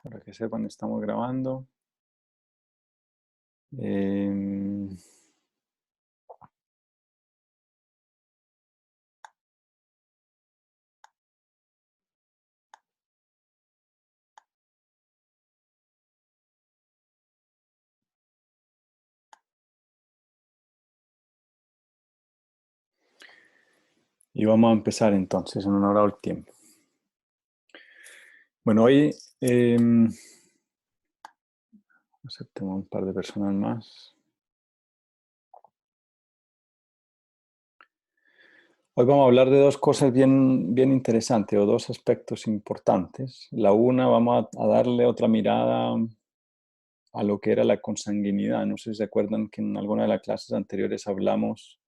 Para que sepan, estamos grabando. Eh, y vamos a empezar entonces, en honor al tiempo. Bueno, hoy aceptemos un par de personas más. Hoy vamos a hablar de dos cosas bien interesantes, o dos aspectos importantes. La una, vamos a darle otra mirada a lo que era la consanguinidad. No sé si se acuerdan que en alguna de las clases anteriores hablamos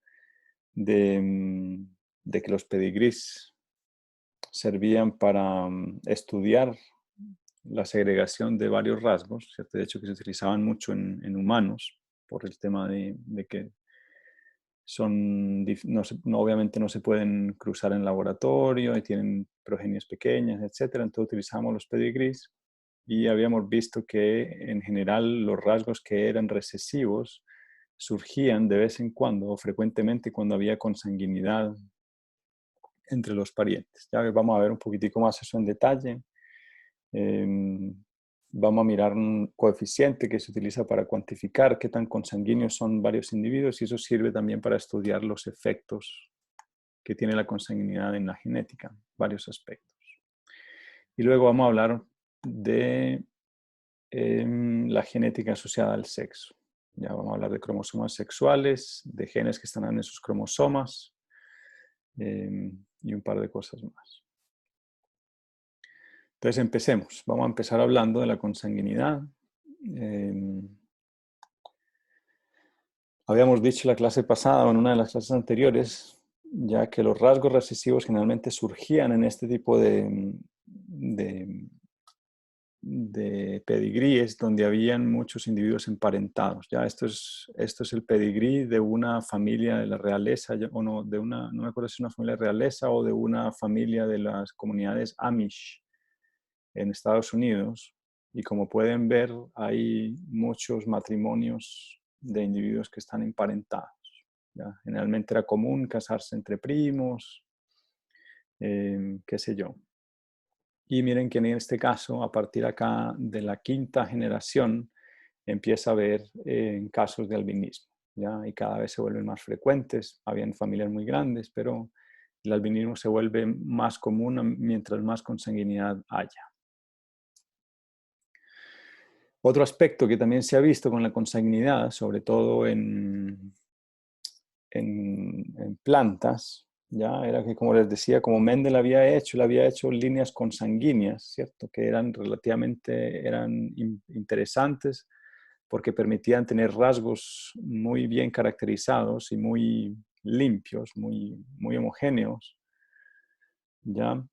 de que los pedigrís servían para estudiar la segregación de varios rasgos, ¿cierto? De hecho que se utilizaban mucho en humanos por el tema de que son, obviamente no se pueden cruzar en laboratorio y tienen progenies pequeñas, etcétera. Entonces utilizamos los pedigrís y habíamos visto que en general los rasgos que eran recesivos surgían de vez en cuando o frecuentemente cuando había consanguinidad entre los parientes. Ya vamos a ver un poquitico más eso en detalle. Vamos a mirar un coeficiente que se utiliza para cuantificar qué tan consanguíneos son varios individuos y eso sirve también para estudiar los efectos que tiene la consanguinidad en la genética, varios aspectos. Y luego vamos a hablar de la genética asociada al sexo. Ya vamos a hablar de cromosomas sexuales, de genes que están en esos cromosomas y un par de cosas más. Entonces empecemos. Vamos a empezar hablando de la consanguinidad. Habíamos dicho en la clase pasada o en una de las clases anteriores, ya que los rasgos recesivos generalmente surgían en este tipo de pedigríes donde habían muchos individuos emparentados. Ya esto es el pedigrí de una familia de la realeza, o no, no me acuerdo si es una familia de realeza o de una familia de las comunidades Amish en Estados Unidos. Y como pueden ver, hay muchos matrimonios de individuos que están emparentados. ¿Ya? Generalmente era común casarse entre primos, qué sé yo. Y miren que en este caso, a partir acá de la quinta generación, empieza a haber casos de albinismo, ¿ya? Y cada vez se vuelven más frecuentes. Habían familias muy grandes, pero el albinismo se vuelve más común mientras más consanguinidad haya. Otro aspecto que también se ha visto con la consanguinidad, sobre todo en plantas, ya era que, como les decía, como Mendel le había hecho líneas consanguíneas, ¿cierto? Que eran relativamente interesantes porque permitían tener rasgos muy bien caracterizados y muy limpios, muy homogéneos, ¿ya?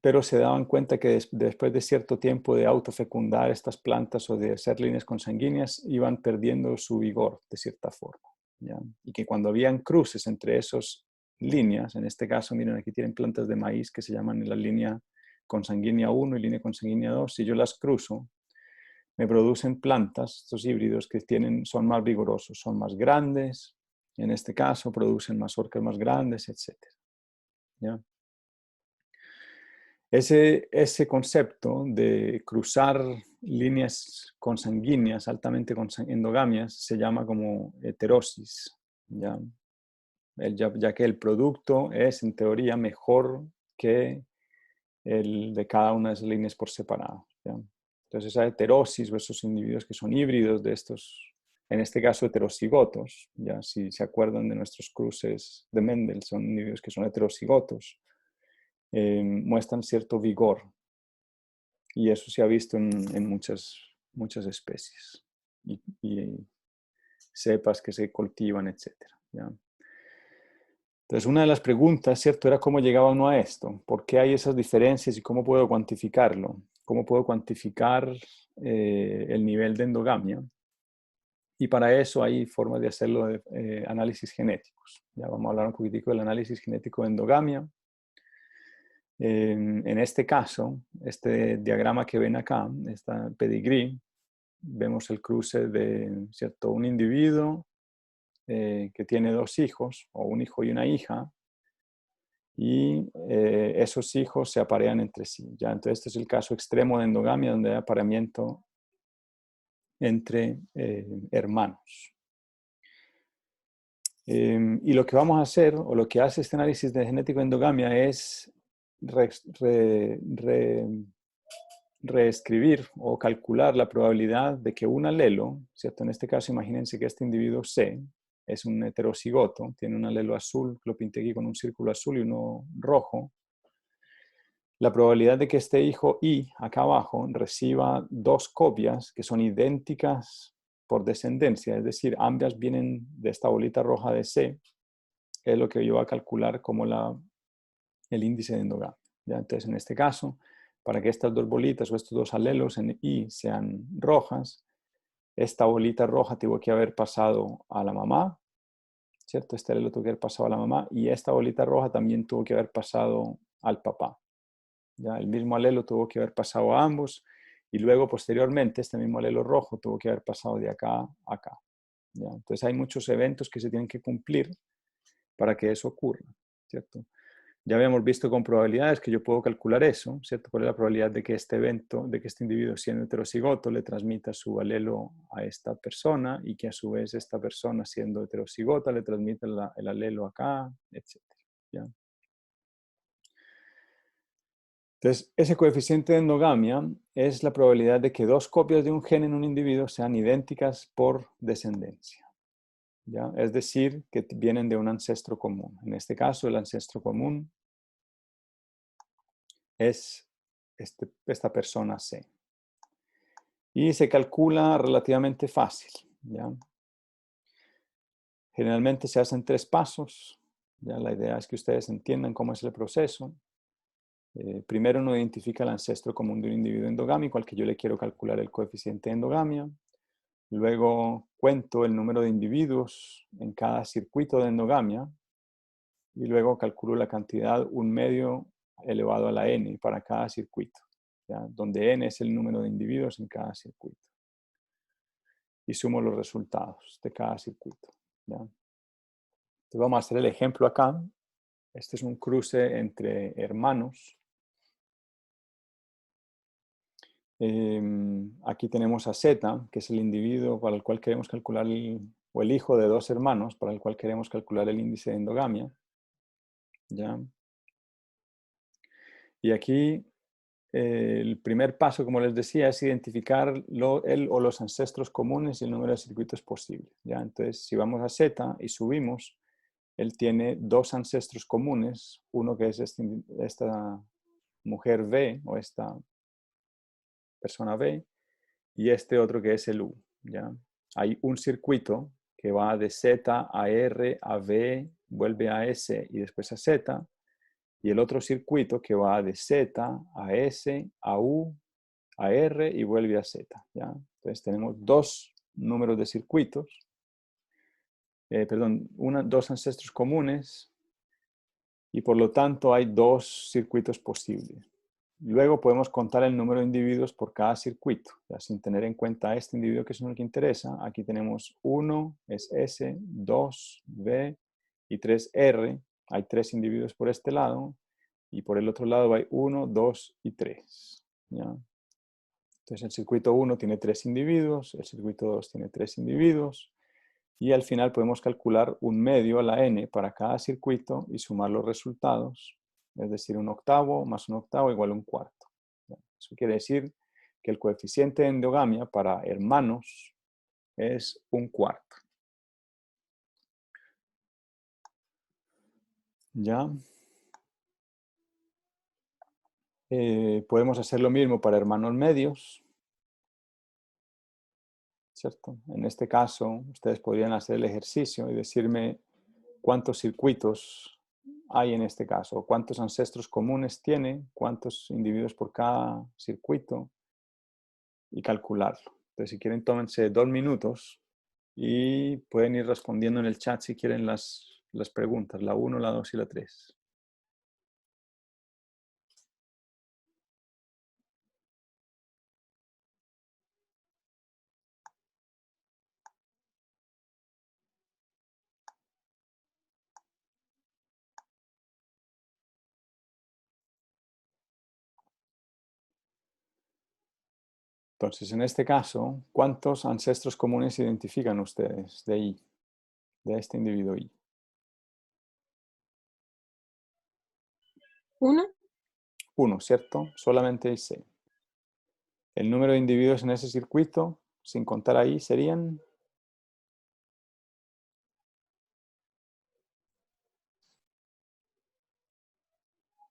Pero se daban cuenta que después de cierto tiempo de autofecundar estas plantas o de hacer líneas consanguíneas, iban perdiendo su vigor de cierta forma, ¿ya? Y que cuando habían cruces entre esas líneas, en este caso, miren, aquí tienen plantas de maíz que se llaman la línea consanguínea 1 y línea consanguínea 2, si yo las cruzo, me producen plantas, estos híbridos que son más vigorosos, son más grandes, en este caso producen mazorcas más grandes, etc. ¿Ya? Ese concepto de cruzar líneas consanguíneas, altamente endogamias, se llama como heterosis, ¿ya? Ya que el producto es, en teoría, mejor que el de cada una de esas líneas por separado, ¿ya? Entonces, esa heterosis o esos individuos que son híbridos de estos, en este caso heterocigotos, ya si se acuerdan de nuestros cruces de Mendel, son individuos que son heterocigotos, muestran cierto vigor. Y eso se ha visto en muchas especies y cepas que se cultivan, etc. ¿Ya? Entonces, una de las preguntas, ¿cierto?, era cómo llegaba uno a esto. ¿Por qué hay esas diferencias y cómo puedo cuantificarlo? ¿Cómo puedo cuantificar el nivel de endogamia? Y para eso hay formas de hacerlo de análisis genéticos. Ya vamos a hablar un poquitico del análisis genético de endogamia. En este caso, este diagrama que ven acá, esta pedigrí, vemos el cruce de, ¿cierto?, un individuo que tiene dos hijos, o un hijo y una hija, y esos hijos se aparean entre sí. ¿Ya? Entonces, este es el caso extremo de endogamia, donde hay apareamiento entre hermanos. Y lo que vamos a hacer, o lo que hace este análisis de genético de endogamia, es reescribir o calcular la probabilidad de que un alelo, ¿cierto? En este caso, imagínense que este individuo C es un heterocigoto, tiene un alelo azul, lo pinté aquí con un círculo azul y uno rojo. La probabilidad de que este hijo I, acá abajo, reciba dos copias que son idénticas por descendencia, es decir, ambas vienen de esta bolita roja de C, es lo que yo voy a calcular como el índice de endogamia. ¿Ya? Entonces, en este caso, para que estas dos bolitas o estos dos alelos en I sean rojas, esta bolita roja tuvo que haber pasado a la mamá, ¿cierto? Este alelo tuvo que haber pasado a la mamá y esta bolita roja también tuvo que haber pasado al papá. ¿Ya? El mismo alelo tuvo que haber pasado a ambos y luego, posteriormente, este mismo alelo rojo tuvo que haber pasado de acá a acá. ¿Ya? Entonces, hay muchos eventos que se tienen que cumplir para que eso ocurra, ¿cierto? Ya habíamos visto con probabilidades que yo puedo calcular eso, ¿cierto? ¿Cuál es la probabilidad de que este evento, de que este individuo siendo heterocigoto le transmita su alelo a esta persona y que a su vez esta persona siendo heterocigota le transmita el alelo acá, etcétera, ¿ya? Entonces, ese coeficiente de endogamia es la probabilidad de que dos copias de un gen en un individuo sean idénticas por descendencia, ¿ya? Es decir, que vienen de un ancestro común. En este caso, el ancestro común es esta persona C. Y se calcula relativamente fácil, ¿ya? Generalmente se hacen 3 pasos, ¿ya? La idea es que ustedes entiendan cómo es el proceso. Primero uno identifica el ancestro común de un individuo endogámico al que yo le quiero calcular el coeficiente de endogamia. Luego cuento el número de individuos en cada circuito de endogamia y luego calculo la cantidad 1/2 elevado a la n para cada circuito, ¿ya? Donde n es el número de individuos en cada circuito. Y sumo los resultados de cada circuito, ¿ya? Entonces vamos a hacer el ejemplo acá. Este es un cruce entre hermanos. Aquí tenemos a Z, que es el individuo para el cual queremos calcular, o el hijo de dos hermanos, para el cual queremos calcular el índice de endogamia, ¿ya? Y aquí el primer paso, como les decía, es identificar el o los ancestros comunes y el número de circuitos posibles, ¿ya? Entonces, si vamos a Z y subimos, él tiene dos ancestros comunes, uno que es esta mujer B o esta persona B y este otro que es el U, ¿ya? Hay un circuito que va de Z a R, a B, vuelve a S y después a Z, y el otro circuito que va de Z a S, a U, a R y vuelve a Z, ¿ya? Entonces tenemos dos números de circuitos, dos ancestros comunes, y por lo tanto hay dos circuitos posibles. Luego podemos contar el número de individuos por cada circuito, ya sin tener en cuenta este individuo que es el que interesa. Aquí tenemos 1, es S, 2, B y 3, R. Hay 3 individuos por este lado y por el otro lado hay 1, 2 y 3. ¿Ya? Entonces el circuito 1 tiene 3 individuos, el circuito 2 tiene 3 individuos y al final podemos calcular 1/2 a la n para cada circuito y sumar los resultados, es decir, 1/8 más 1/8 igual a 1/4. Eso quiere decir que el coeficiente de endogamia para hermanos es 1/4. ¿Ya? Podemos hacer lo mismo para hermanos medios, ¿cierto? En este caso, ustedes podrían hacer el ejercicio y decirme cuántos circuitos hay en este caso, cuántos ancestros comunes tiene, cuántos individuos por cada circuito y calcularlo. Entonces, si quieren, tómense 2 minutos y pueden ir respondiendo en el chat si quieren las preguntas, la 1, la 2 y la 3. Entonces, en este caso, ¿cuántos ancestros comunes identifican ustedes de I, de este individuo I? ¿Uno? Uno, ¿cierto? Solamente hay 6. El número de individuos en ese circuito, sin contar ahí, serían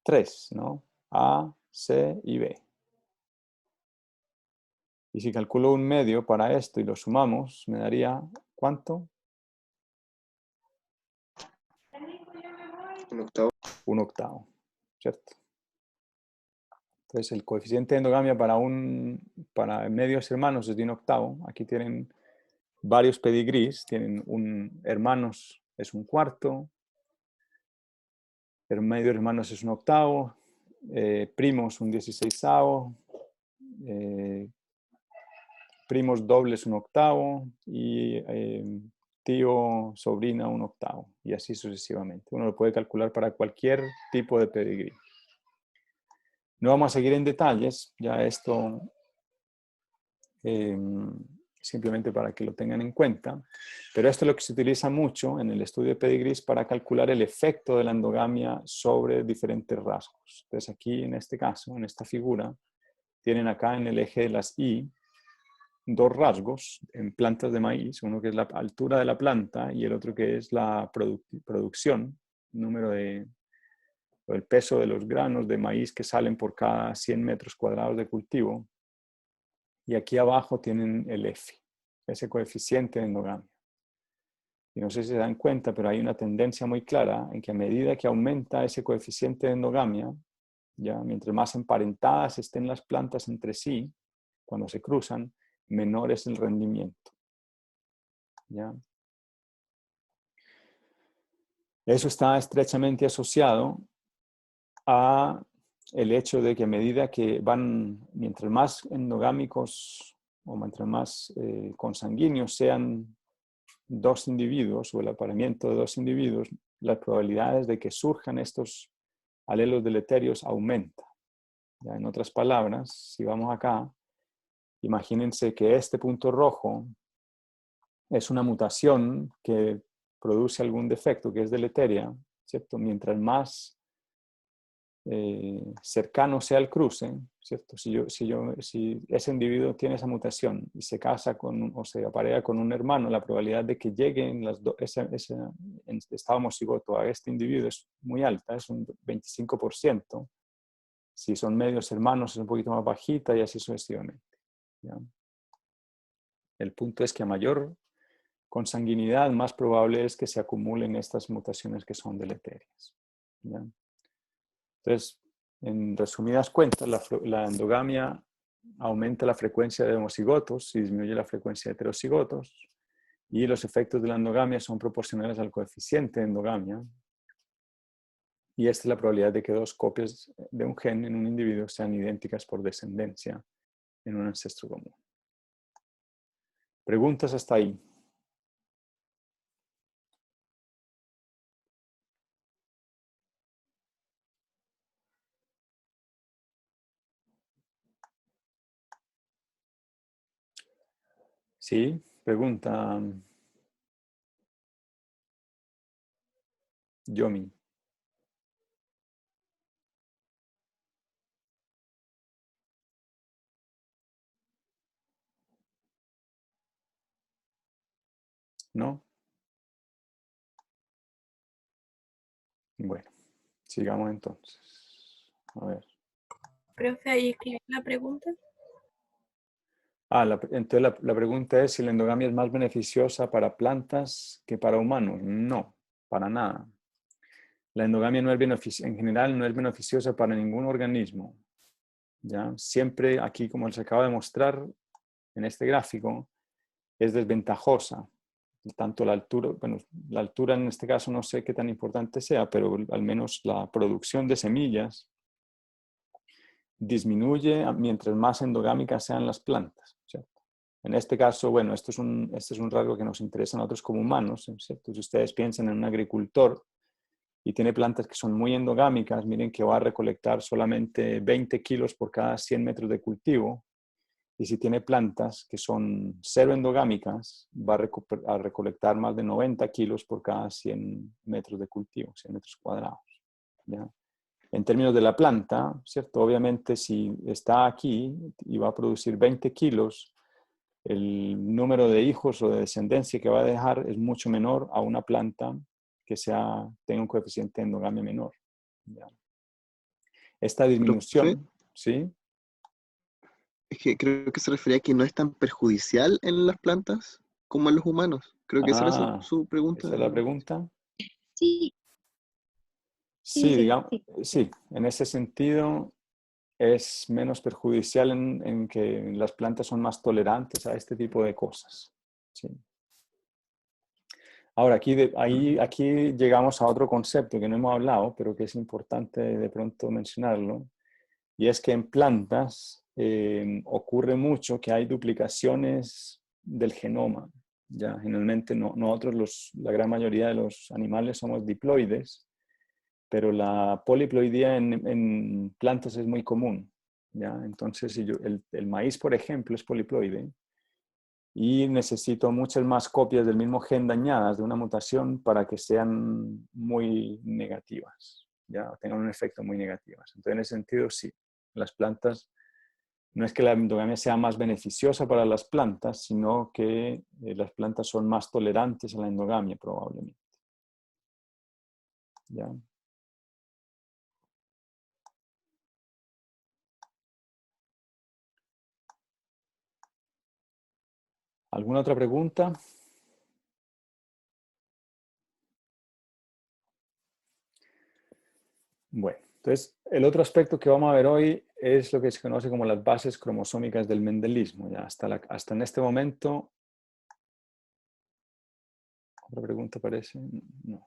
3, ¿no? A, C y B. Y si calculo un medio para esto y lo sumamos, me daría, ¿cuánto? Un octavo. Un octavo, ¿cierto? Entonces el coeficiente de endogamia para medios hermanos es de un octavo. Aquí tienen varios pedigrís, tienen hermanos es un cuarto, medio hermanos es un octavo, primos un 16avo, primos dobles un octavo y tío, sobrina un octavo y así sucesivamente. Uno lo puede calcular para cualquier tipo de pedigrí. No vamos a seguir en detalles, ya esto simplemente para que lo tengan en cuenta, pero esto es lo que se utiliza mucho en el estudio de pedigrís para calcular el efecto de la endogamia sobre diferentes rasgos. Entonces aquí en este caso, en esta figura, tienen acá en el eje de las Y dos rasgos en plantas de maíz, uno que es la altura de la planta y el otro que es la producción, número o el peso de los granos de maíz que salen por cada 100 metros cuadrados de cultivo. Y aquí abajo tienen el F, ese coeficiente de endogamia. Y no sé si se dan cuenta, pero hay una tendencia muy clara en que a medida que aumenta ese coeficiente de endogamia, ya mientras más emparentadas estén las plantas entre sí, cuando se cruzan, menor es el rendimiento. ¿Ya? Eso está estrechamente asociado a el hecho de que a medida que mientras más endogámicos o mientras más consanguíneos sean dos individuos o el apareamiento de dos individuos, las probabilidades de que surjan estos alelos deleterios aumenta. ¿Ya? En otras palabras, si vamos acá, imagínense que este punto rojo es una mutación que produce algún defecto que es deleteria, ¿cierto? Mientras más cercano sea el cruce, ¿cierto? Si ese individuo tiene esa mutación y se casa o se aparea con un hermano, la probabilidad de que lleguen en estado homocigoto a este individuo es muy alta, es un 25%. Si son medios hermanos es un poquito más bajita y así sucesivamente. ¿Ya? El punto es que a mayor consanguinidad, más probable es que se acumulen estas mutaciones que son deleterias. ¿Ya? Entonces, en resumidas cuentas, la endogamia aumenta la frecuencia de homocigotos y disminuye la frecuencia de heterocigotos, y los efectos de la endogamia son proporcionales al coeficiente de endogamia, y esta es la probabilidad de que dos copias de un gen en un individuo sean idénticas por descendencia en un ancestro común. ¿Preguntas hasta ahí? Sí, pregunta Yomi. ¿No? Bueno, sigamos entonces. A ver. Profe, ahí escribí la pregunta. Entonces la pregunta es si la endogamia es más beneficiosa para plantas que para humanos. No, para nada. La endogamia en general no es beneficiosa para ningún organismo. ¿Ya? Siempre aquí, como les acabo de mostrar en este gráfico, es desventajosa. Tanto la altura, bueno, la altura en este caso no sé qué tan importante sea, pero al menos la producción de semillas disminuye mientras más endogámicas sean las plantas, ¿cierto? En este caso, bueno, este es un rasgo que nos interesa a nosotros como humanos, ¿cierto? Si ustedes piensan en un agricultor y tiene plantas que son muy endogámicas, miren que va a recolectar solamente 20 kilos por cada 100 metros de cultivo, Y si tiene plantas que son cero endogámicas, va a recolectar más de 90 kilos por cada 100 metros de cultivo, 100 metros cuadrados. ¿Ya? En términos de la planta, ¿cierto? Obviamente si está aquí y va a producir 20 kilos, el número de hijos o de descendencia que va a dejar es mucho menor a una planta que tenga un coeficiente de endogamia menor. ¿Ya? Esta Profe, disminución, ¿sí? es que creo que se refería a que no es tan perjudicial en las plantas como en los humanos. Creo que esa era Ah, su pregunta. esa es la pregunta. Sí, Sí, sí, digamos, sí. sí, en ese sentido es menos perjudicial en que las plantas son más tolerantes a este tipo de cosas. Sí. Ahora, aquí llegamos a otro concepto que no hemos hablado, pero que es importante de pronto mencionarlo, y es que en plantas ocurre mucho que hay duplicaciones del genoma. Ya, generalmente nosotros, la gran mayoría de los animales somos diploides, pero la poliploidía en plantas es muy común. ¿Ya? Entonces, si el maíz, por ejemplo, es poliploide y necesito muchas más copias del mismo gen dañadas de una mutación para que sean muy negativas, ¿ya? Tengan un efecto muy negativo. Entonces, en ese sentido, sí, las plantas, no es que la endogamia sea más beneficiosa para las plantas, sino que las plantas son más tolerantes a la endogamia, probablemente. ¿Ya? ¿Alguna otra pregunta? Bueno, entonces el otro aspecto que vamos a ver hoy es lo que se conoce como las bases cromosómicas del mendelismo. Ya hasta en este momento, ¿otra pregunta parece? No.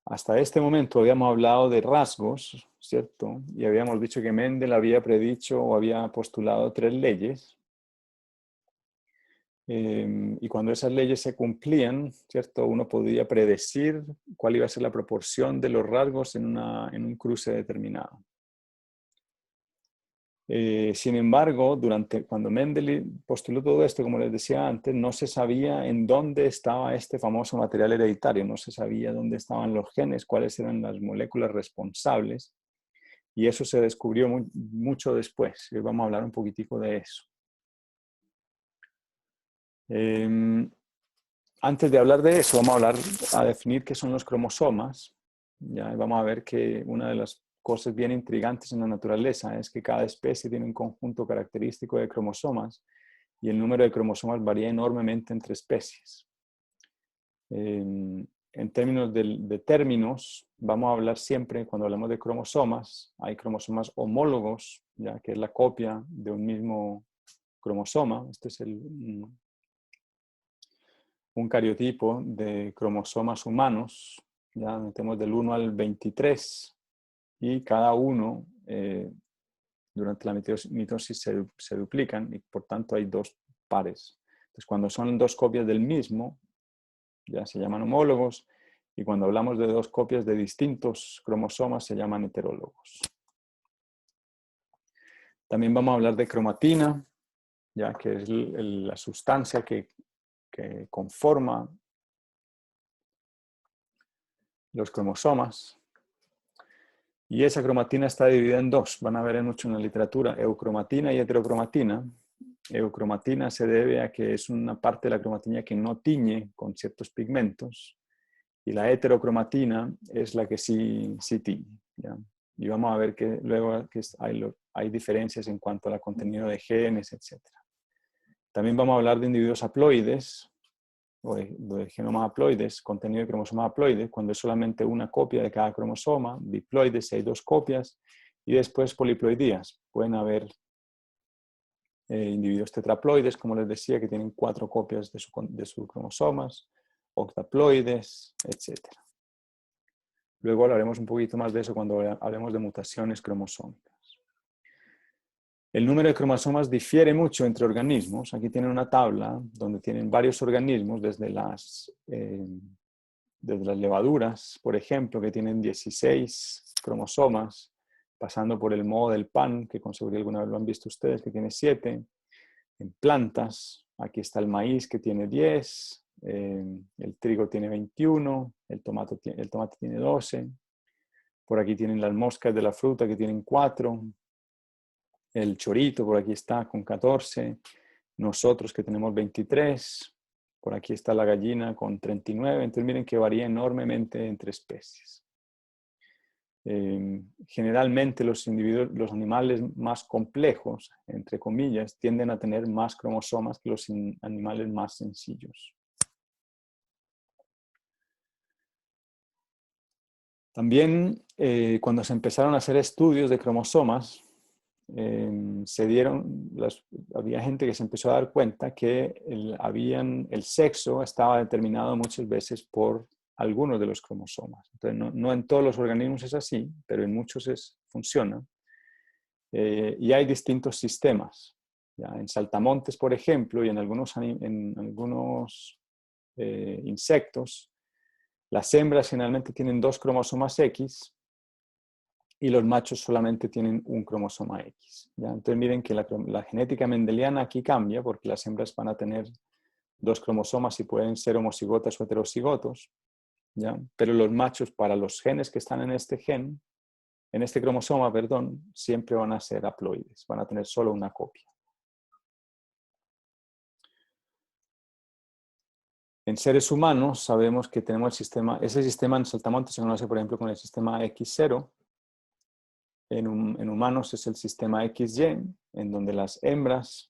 Hasta este momento habíamos hablado de rasgos, ¿cierto? Y habíamos dicho que Mendel había predicho o había postulado 3 leyes. Y cuando esas leyes se cumplían, ¿cierto? Uno podía predecir cuál iba a ser la proporción de los rasgos en un cruce determinado. Sin embargo, cuando Mendel postuló todo esto, como les decía antes, no se sabía en dónde estaba este famoso material hereditario, no se sabía dónde estaban los genes, cuáles eran las moléculas responsables, y eso se descubrió mucho después. Hoy vamos a hablar un poquitico de eso. Antes de hablar de eso, vamos a definir qué son los cromosomas. Ya, y vamos a ver que una de las cosas bien intrigantes en la naturaleza es que cada especie tiene un conjunto característico de cromosomas y el número de cromosomas varía enormemente entre especies. En términos de términos, vamos a hablar siempre, cuando hablamos de cromosomas, hay cromosomas homólogos, ya que es la copia de un mismo cromosoma. Este es un cariotipo de cromosomas humanos, ya metemos del 1 al 23, y cada uno durante la mitosis se duplican y por tanto hay 2 pares. Entonces, cuando son 2 copias del mismo, ya se llaman homólogos, y cuando hablamos de 2 copias de distintos cromosomas se llaman heterólogos. También vamos a hablar de cromatina, ya que es la sustancia que conforma los cromosomas. Y esa cromatina está dividida en 2. Van a ver mucho en la literatura, eucromatina y heterocromatina. Eucromatina se debe a que es una parte de la cromatina que no tiñe con ciertos pigmentos. Y la heterocromatina es la que sí tiñe. ¿Ya? Y vamos a ver que luego hay diferencias en cuanto al contenido de genes, etc. También vamos a hablar de individuos haploides, o de genomas haploides, contenido de cromosomas haploides, cuando es solamente una copia de cada cromosoma, diploides si hay 2 copias, y después poliploidías. Pueden haber individuos tetraploides, como les decía, que tienen 4 copias de sus cromosomas, octaploides, etc. Luego hablaremos un poquito más de eso cuando hablemos de mutaciones cromosómicas. El número de cromosomas difiere mucho entre organismos. Aquí tienen una tabla donde tienen varios organismos, desde las levaduras, por ejemplo, que tienen 16 cromosomas, pasando por el moho del pan, que con seguridad alguna vez lo han visto ustedes, que tiene 7. En plantas, aquí está el maíz, que tiene 10. El trigo tiene 21. El tomate tiene 12. Por aquí tienen las moscas de la fruta, que tienen 4. El chorito por aquí está con 14. Nosotros, que tenemos 23. Por aquí está la gallina con 39. Entonces miren que varía enormemente entre especies. Generalmente los animales más complejos, entre comillas, tienden a tener más cromosomas que los animales más sencillos. También cuando se empezaron a hacer estudios de cromosomas, había gente que se empezó a dar cuenta que el sexo estaba determinado muchas veces por algunos de los cromosomas. Entonces, no en todos los organismos es así, pero en muchos funciona. Y hay distintos sistemas. ¿Ya? En saltamontes, por ejemplo, y en algunos insectos, las hembras generalmente tienen 2 cromosomas X y los machos solamente tienen un cromosoma X. ¿Ya? Entonces miren que la genética mendeliana aquí cambia porque las hembras van a tener 2 cromosomas y pueden ser homocigotas o heterocigotos. ¿Ya? Pero los machos, para los genes que están en este cromosoma, siempre van a ser haploides, van a tener solo una copia. En seres humanos sabemos que tenemos ese sistema en saltamontes se conoce, por ejemplo, con el sistema X0. En humanos es el sistema XY, en donde las hembras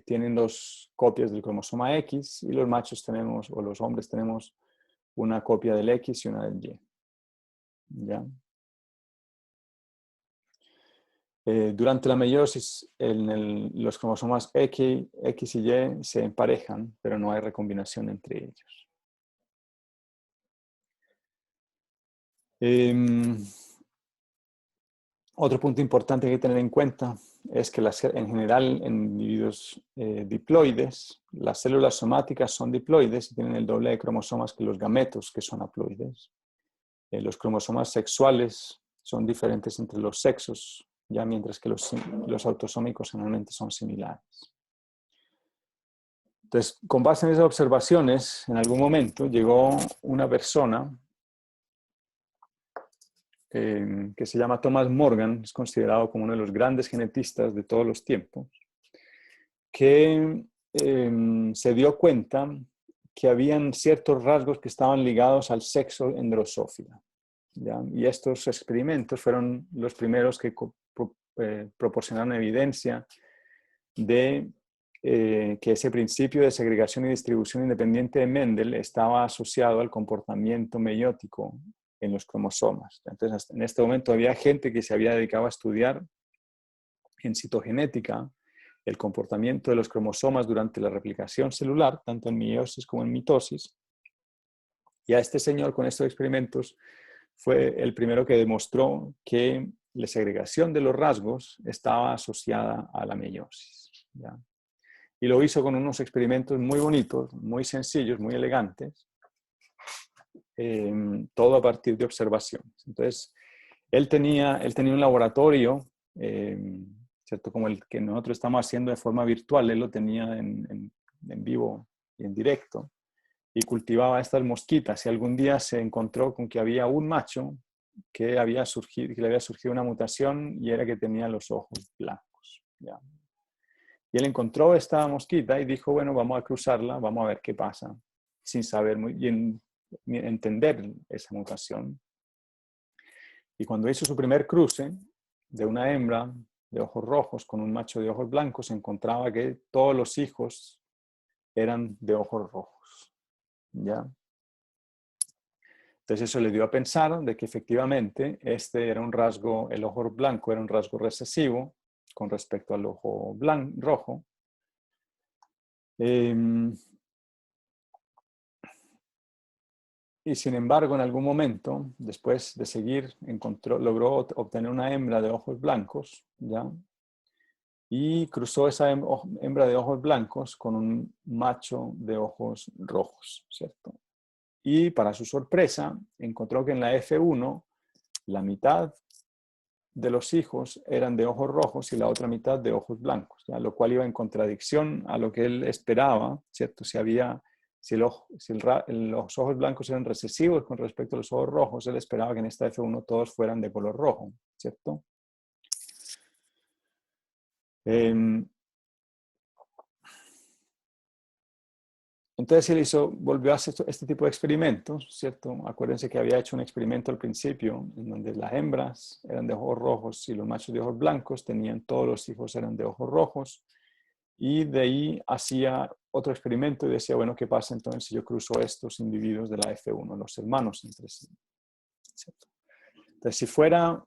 tienen 2 copias del cromosoma X y los machos o los hombres tenemos una copia del X y una del Y. ¿Ya? Durante la meiosis, los cromosomas X y Y se emparejan, pero no hay recombinación entre ellos. Otro punto importante que hay que tener en cuenta es que en general en individuos diploides, las células somáticas son diploides y tienen el doble de cromosomas que los gametos, que son haploides. Los cromosomas sexuales son diferentes entre los sexos, ya mientras que los autosómicos generalmente son similares. Entonces, con base en esas observaciones, en algún momento llegó una persona que se llama Thomas Morgan, es considerado como uno de los grandes genetistas de todos los tiempos, que se dio cuenta que habían ciertos rasgos que estaban ligados al sexo en Drosophila. ¿Ya? Y estos experimentos fueron los primeros que proporcionaron evidencia de que ese principio de segregación y distribución independiente de Mendel estaba asociado al comportamiento meiótico en los cromosomas. Entonces, en este momento había gente que se había dedicado a estudiar en citogenética el comportamiento de los cromosomas durante la replicación celular, tanto en meiosis como en mitosis. Y a este señor, con estos experimentos, fue el primero que demostró que la segregación de los rasgos estaba asociada a la meiosis. ¿Ya? Y lo hizo con unos experimentos muy bonitos, muy sencillos, muy elegantes, todo a partir de observaciones. Entonces, él tenía un laboratorio, ¿cierto? Como el que nosotros estamos haciendo de forma virtual, él lo tenía en vivo y en directo, y cultivaba estas mosquitas, y algún día se encontró con que había un macho que le había surgido una mutación y era que tenía los ojos blancos. ¿Ya? Y él encontró esta mosquita y dijo, bueno, vamos a cruzarla, vamos a ver qué pasa, sin saber muy bien entender esa mutación. Y cuando hizo su primer cruce de una hembra de ojos rojos con un macho de ojos blancos, encontraba que todos los hijos eran de ojos rojos. ¿Ya? Entonces eso le dio a pensar de que efectivamente el ojo blanco era un rasgo recesivo con respecto al ojo rojo. Y sin embargo, en algún momento, después de seguir, logró obtener una hembra de ojos blancos, ¿ya? Y cruzó esa hembra de ojos blancos con un macho de ojos rojos, ¿cierto? Y para su sorpresa, encontró que en la F1, la mitad de los hijos eran de ojos rojos y la otra mitad de ojos blancos, ¿ya? Lo cual iba en contradicción a lo que él esperaba, ¿cierto? Los ojos blancos eran recesivos con respecto a los ojos rojos, él esperaba que en esta F1 todos fueran de color rojo, ¿cierto? Entonces él volvió a hacer este tipo de experimentos, ¿cierto? Acuérdense que había hecho un experimento al principio en donde las hembras eran de ojos rojos y los machos de ojos blancos, todos los hijos eran de ojos rojos, y de ahí hacía otro experimento y decía, bueno, ¿qué pasa entonces si yo cruzo estos individuos de la F1, los hermanos entre sí? ¿Cierto? Entonces, si fuera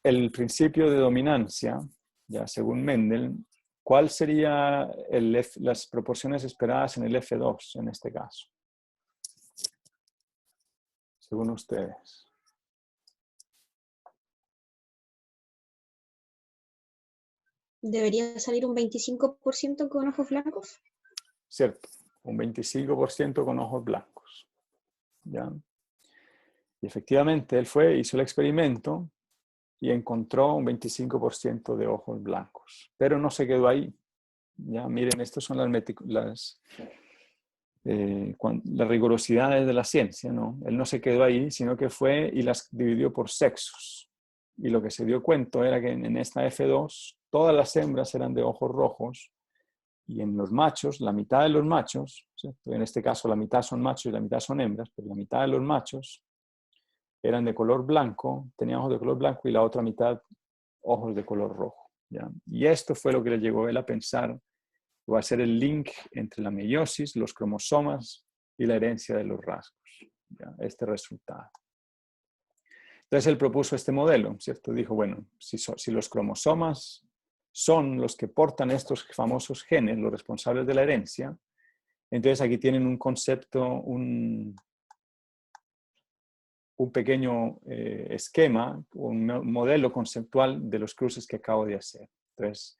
el principio de dominancia, ya según Mendel, ¿cuál sería las proporciones esperadas en el F2 en este caso? Según ustedes. ¿Debería salir un 25% con ojos blancos? Cierto, un 25% con ojos blancos. ¿Ya? Y efectivamente él hizo el experimento y encontró un 25% de ojos blancos. Pero no se quedó ahí. Ya, miren, estas son las rigurosidades de la ciencia, ¿no? Él no se quedó ahí, sino que fue y las dividió por sexos. Y lo que se dio cuenta era que en esta F2 todas las hembras eran de ojos rojos y en los machos, la mitad de los machos, ¿cierto? En este caso la mitad son machos y la mitad son hembras, pero la mitad de los machos eran de color blanco, tenían ojos de color blanco y la otra mitad ojos de color rojo, ¿ya? Y esto fue lo que le llevó a él a pensar, va a ser el link entre la meiosis, los cromosomas y la herencia de los rasgos, ¿ya? Este resultado. Entonces él propuso este modelo, ¿cierto? Dijo, bueno, si los cromosomas son los que portan estos famosos genes, los responsables de la herencia, entonces aquí tienen un concepto, un pequeño esquema, un modelo conceptual de los cruces que acabo de hacer. Entonces,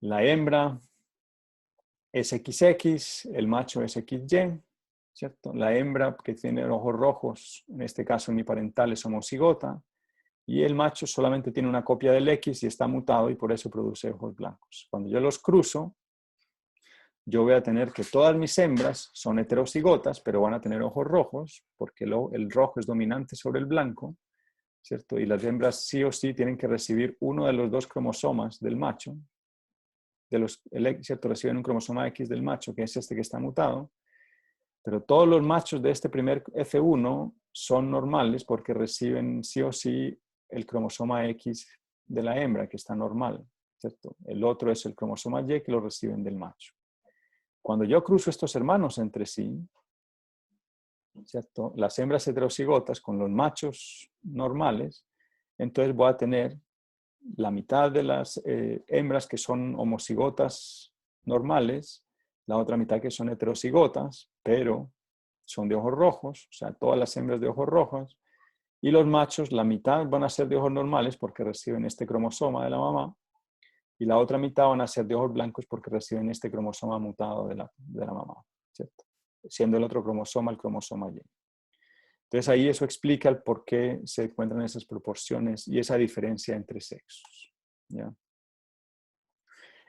la hembra es XX, el macho es XY, ¿cierto? La hembra que tiene ojos rojos, en este caso mi parental es homocigota, y el macho solamente tiene una copia del X y está mutado y por eso produce ojos blancos. Cuando yo los cruzo, yo voy a tener que todas mis hembras son heterocigotas, pero van a tener ojos rojos, porque el rojo es dominante sobre el blanco, ¿cierto? Y las hembras sí o sí tienen que recibir uno de los dos cromosomas del macho, ¿cierto? Reciben un cromosoma X del macho, que es este que está mutado, pero todos los machos de este primer F1 son normales porque reciben sí o sí el cromosoma X de la hembra, que está normal, ¿cierto? El otro es el cromosoma Y, que lo reciben del macho. Cuando yo cruzo estos hermanos entre sí, ¿cierto? Las hembras heterocigotas con los machos normales, entonces voy a tener la mitad de las hembras que son homocigotas normales, la otra mitad que son heterocigotas, pero son de ojos rojos, o sea, todas las hembras de ojos rojos, y los machos, la mitad van a ser de ojos normales porque reciben este cromosoma de la mamá, y la otra mitad van a ser de ojos blancos porque reciben este cromosoma mutado de la mamá, ¿cierto? Siendo el otro cromosoma el cromosoma Y. Entonces ahí eso explica el por qué se encuentran esas proporciones y esa diferencia entre sexos, ¿ya?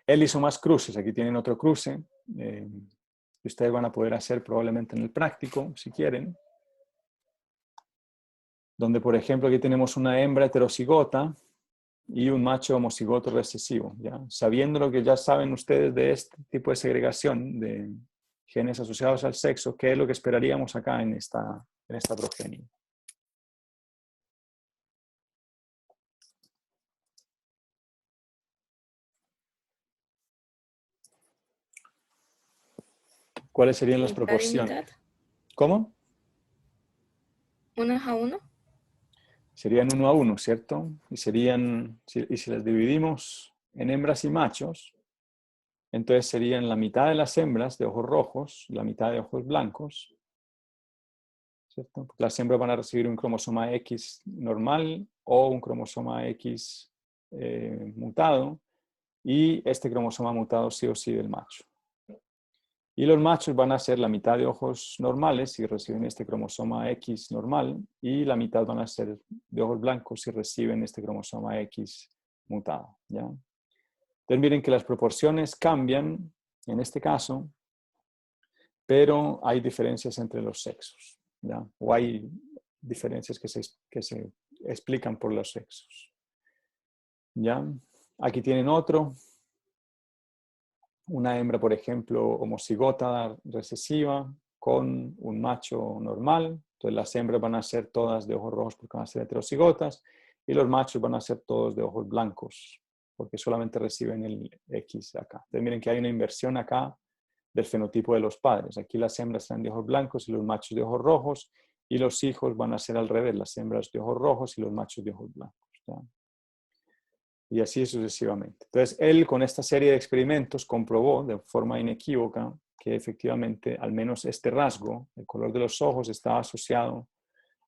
Él hizo más cruces, aquí tienen otro cruce, que ustedes van a poder hacer probablemente en el práctico, si quieren, donde por ejemplo aquí tenemos una hembra heterocigota y un macho homocigoto recesivo, ¿ya? Sabiendo lo que ya saben ustedes de este tipo de segregación de genes asociados al sexo, ¿qué es lo que esperaríamos acá en esta progenie? ¿Cuáles serían las Mitad y proporciones? mitad. ¿Cómo? 1-1. Serían 1 a 1, ¿cierto? Y si las dividimos en hembras y machos, entonces serían la mitad de las hembras de ojos rojos, la mitad de ojos blancos, ¿cierto? Porque las hembras van a recibir un cromosoma X normal o un cromosoma X mutado, y este cromosoma mutado sí o sí del macho. Y los machos van a ser la mitad de ojos normales si reciben este cromosoma X normal y la mitad van a ser de ojos blancos si reciben este cromosoma X mutado, ¿ya? Entonces miren que las proporciones cambian en este caso, pero hay diferencias entre los sexos, ¿ya? O hay diferencias que se explican por los sexos, ¿ya? Aquí tienen otro. Una hembra, por ejemplo, homocigota recesiva con un macho normal. Entonces las hembras van a ser todas de ojos rojos porque van a ser heterocigotas y los machos van a ser todos de ojos blancos porque solamente reciben el X acá. Entonces miren que hay una inversión acá del fenotipo de los padres. Aquí las hembras están de ojos blancos y los machos de ojos rojos y los hijos van a ser al revés, las hembras de ojos rojos y los machos de ojos blancos, ¿ya? Y así sucesivamente. Entonces, él con esta serie de experimentos comprobó de forma inequívoca que efectivamente, al menos este rasgo, el color de los ojos, estaba asociado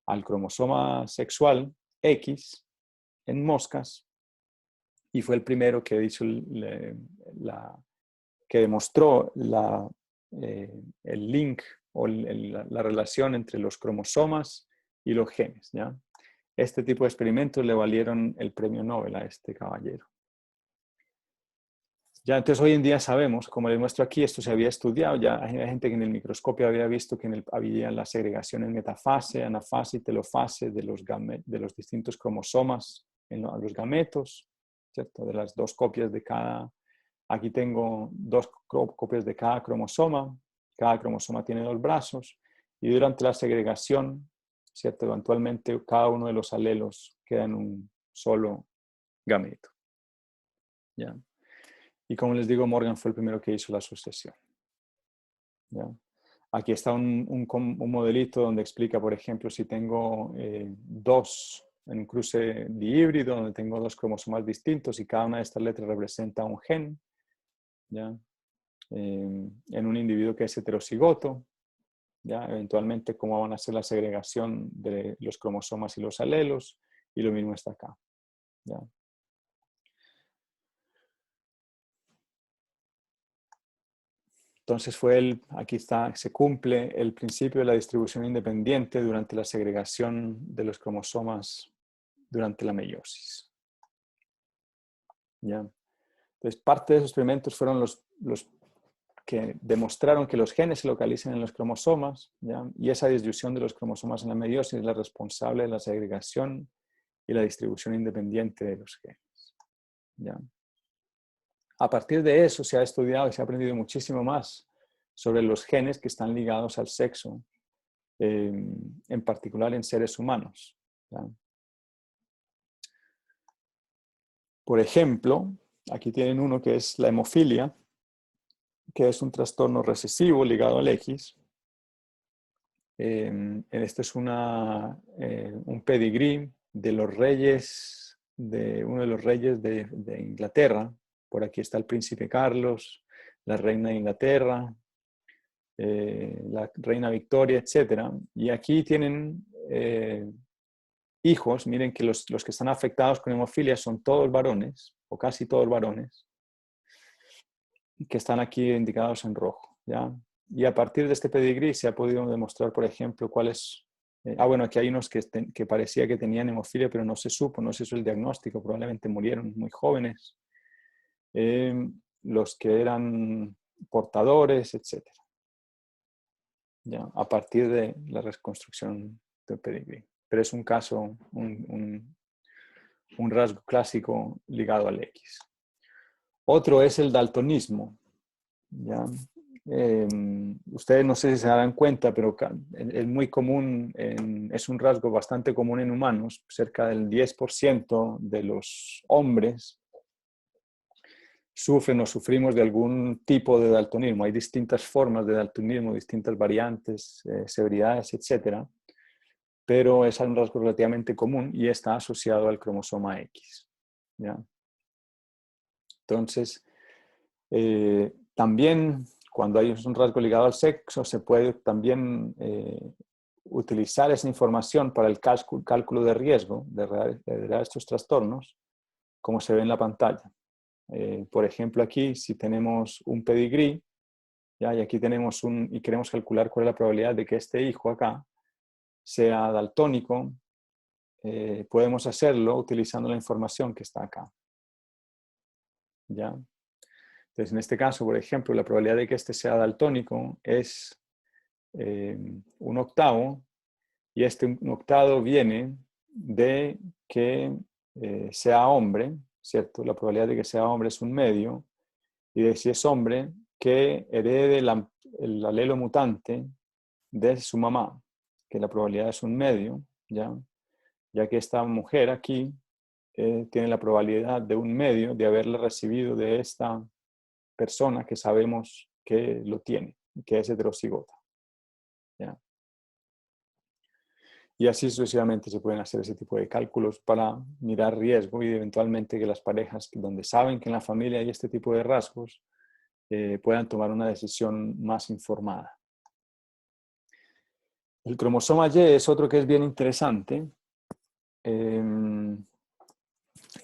al cromosoma sexual X en moscas y fue el primero que hizo que demostró el link o la relación entre los cromosomas y los genes, ¿ya? Este tipo de experimentos le valieron el premio Nobel a este caballero. Ya, entonces hoy en día sabemos, como les muestro aquí, esto se había estudiado, ya hay gente que en el microscopio había visto que había la segregación en metafase, anafase y telofase de los distintos cromosomas en los gametos, ¿cierto? De las dos copias de cada, aquí tengo dos copias de cada cromosoma tiene dos brazos y durante la segregación, ¿cierto? Eventualmente cada uno de los alelos queda en un solo gameto, ¿ya? Y como les digo, Morgan fue el primero que hizo la asociación, ¿ya? Aquí está un modelito donde explica, por ejemplo, si tengo en un cruce dihíbrido, donde tengo dos cromosomas distintos y cada una de estas letras representa un gen, ¿ya? En un individuo que es heterocigoto, ¿ya? Eventualmente cómo van a ser la segregación de los cromosomas y los alelos, y lo mismo está acá, ¿ya? Entonces aquí está, se cumple el principio de la distribución independiente durante la segregación de los cromosomas durante la meiosis, ¿ya? Entonces, parte de esos experimentos fueron los que demostraron que los genes se localizan en los cromosomas, ¿ya? Y esa distribución de los cromosomas en la meiosis es la responsable de la segregación y la distribución independiente de los genes, ¿ya? A partir de eso se ha estudiado y se ha aprendido muchísimo más sobre los genes que están ligados al sexo, en particular en seres humanos, ¿ya? Por ejemplo, aquí tienen uno que es la hemofilia, que es un trastorno recesivo ligado al X. Este es un pedigrí de los reyes, de uno de los reyes de Inglaterra. Por aquí está el príncipe Carlos, la reina de Inglaterra, la reina Victoria, etc. Y aquí tienen hijos. Miren que los que están afectados con hemofilia son todos varones, o casi todos varones, que están aquí indicados en rojo, ¿ya? Y a partir de este pedigrí se ha podido demostrar, por ejemplo, cuáles... bueno, aquí hay unos que parecía que tenían hemofilia, pero no se supo, no se hizo el diagnóstico, probablemente murieron muy jóvenes. Los que eran portadores, etc. ¿Ya? A partir de la reconstrucción del pedigrí. Pero es un caso, un rasgo clásico ligado al X. Otro es el daltonismo, ¿ya? Ustedes no sé si se darán cuenta, pero es muy común, es un rasgo bastante común en humanos. Cerca del 10% de los hombres sufren o sufrimos de algún tipo de daltonismo. Hay distintas formas de daltonismo, distintas variantes, severidades, etc. Pero es un rasgo relativamente común y está asociado al cromosoma X, ¿ya? Entonces, también cuando hay un rasgo ligado al sexo, se puede también utilizar esa información para el cálculo de riesgo de estos trastornos, como se ve en la pantalla. Por ejemplo, aquí, si tenemos un pedigrí ¿ya? Y aquí tenemos y queremos calcular cuál es la probabilidad de que este hijo acá sea daltónico. Podemos hacerlo utilizando la información que está acá, ¿ya? Entonces, en este caso, por ejemplo, la probabilidad de que este sea daltónico es 1/8, y este 1/8 viene de que sea hombre, ¿cierto? La probabilidad de que sea hombre es 1/2, y de si es hombre, que herede el alelo mutante de su mamá, que la probabilidad es 1/2, ya que esta mujer aquí tiene la probabilidad de 1/2 de haberla recibido de esta persona que sabemos que lo tiene, que es heterocigota, ¿ya? Y así sucesivamente se pueden hacer ese tipo de cálculos para mirar riesgo y eventualmente que las parejas donde saben que en la familia hay este tipo de rasgos puedan tomar una decisión más informada. El cromosoma Y es otro que es bien interesante. En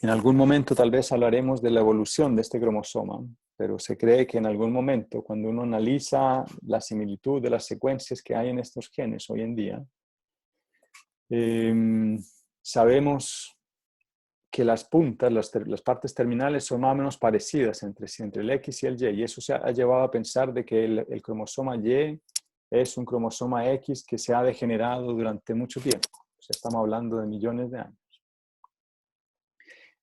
algún momento tal vez hablaremos de la evolución de este cromosoma, pero se cree que en algún momento, cuando uno analiza la similitud de las secuencias que hay en estos genes hoy en día, sabemos que las puntas, las partes terminales son más o menos parecidas entre sí, entre el X y el Y, y eso se ha llevado a pensar de que el cromosoma Y es un cromosoma X que se ha degenerado durante mucho tiempo. O sea, estamos hablando de millones de años.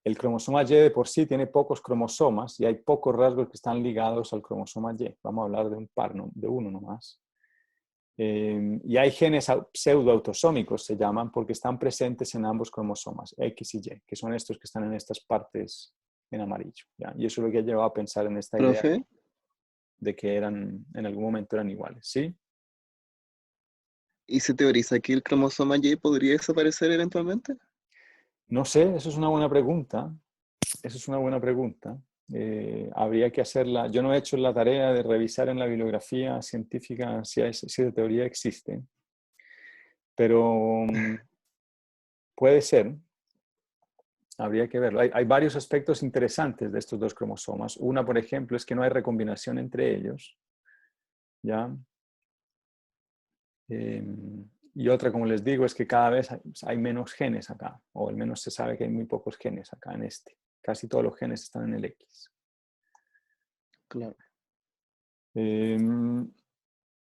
El cromosoma Y de por sí tiene pocos cromosomas y hay pocos rasgos que están ligados al cromosoma Y. Vamos a hablar de un par, ¿no? De uno nomás. Y hay genes pseudoautosómicos, se llaman, porque están presentes en ambos cromosomas, X y Y, que son estos que están en estas partes en amarillo, ¿ya? Y eso es lo que ha llevado a pensar en esta idea Profe, de que en algún momento eran iguales, ¿sí? ¿y se teoriza que el cromosoma Y podría desaparecer eventualmente? No sé, eso es una buena pregunta. Eso es una buena pregunta. Habría que hacerla. Yo no he hecho la tarea de revisar en la bibliografía científica si de teoría existe, pero puede ser. Habría que verlo. Hay varios aspectos interesantes de estos dos cromosomas. Una, por ejemplo, es que no hay recombinación entre ellos, ¿ya? Y otra, como les digo, es que cada vez hay menos genes acá, o al menos se sabe que hay muy pocos genes acá en este. Casi todos los genes están en el X. Claro.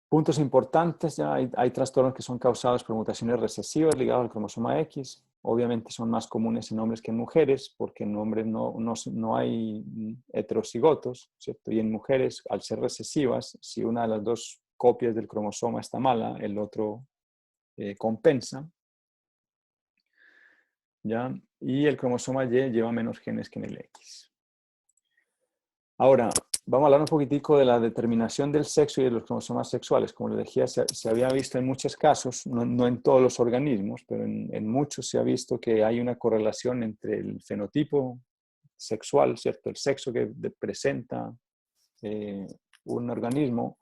Puntos importantes, ya hay trastornos que son causados por mutaciones recesivas ligadas al cromosoma X. Obviamente son más comunes en hombres que en mujeres, porque en hombres no hay heterocigotos, ¿cierto? Y en mujeres, al ser recesivas, si una de las dos copias del cromosoma está mala, el otro compensa, ¿ya? Y el cromosoma Y lleva menos genes que en el X. Ahora, vamos a hablar un poquitico de la determinación del sexo y de los cromosomas sexuales. Como les decía, se había visto en muchos casos, no en todos los organismos, pero en muchos se ha visto que hay una correlación entre el fenotipo sexual, ¿cierto? El sexo que presenta un organismo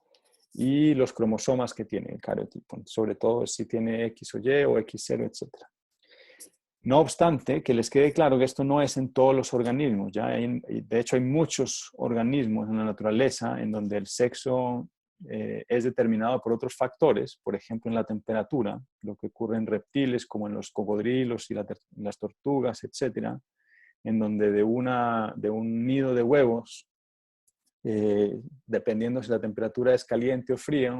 y los cromosomas que tiene el cariotipo, sobre todo si tiene X o Y o X0, etc. No obstante, que les quede claro que esto no es en todos los organismos. De hecho, hay muchos organismos en la naturaleza en donde el sexo es determinado por otros factores, por ejemplo, en la temperatura, lo que ocurre en reptiles como en los cocodrilos y las tortugas, etcétera, en donde de un nido de huevos, dependiendo si la temperatura es caliente o fría,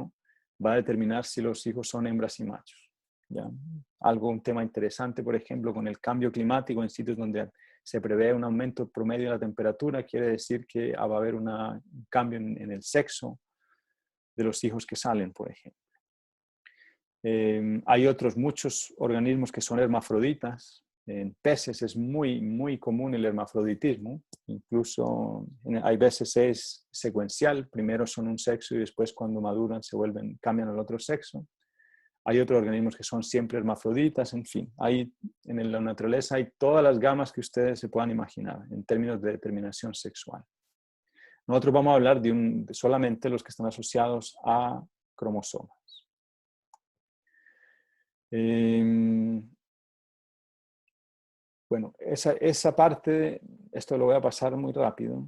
va a determinar si los hijos son hembras y machos. ¿Ya? Un tema interesante, por ejemplo, con el cambio climático en sitios donde se prevé un aumento promedio de la temperatura, quiere decir que va a haber un cambio en el sexo de los hijos que salen, por ejemplo. Hay muchos organismos que son hermafroditas. En peces es muy, muy común el hermafroditismo. Incluso hay veces es secuencial. Primero son un sexo y después cuando maduran cambian al otro sexo. Hay otros organismos que son siempre hermafroditas. En fin, en la naturaleza hay todas las gamas que ustedes se puedan imaginar en términos de determinación sexual. Nosotros vamos a hablar solamente los que están asociados a cromosomas. Bueno, esa parte, esto lo voy a pasar muy rápido.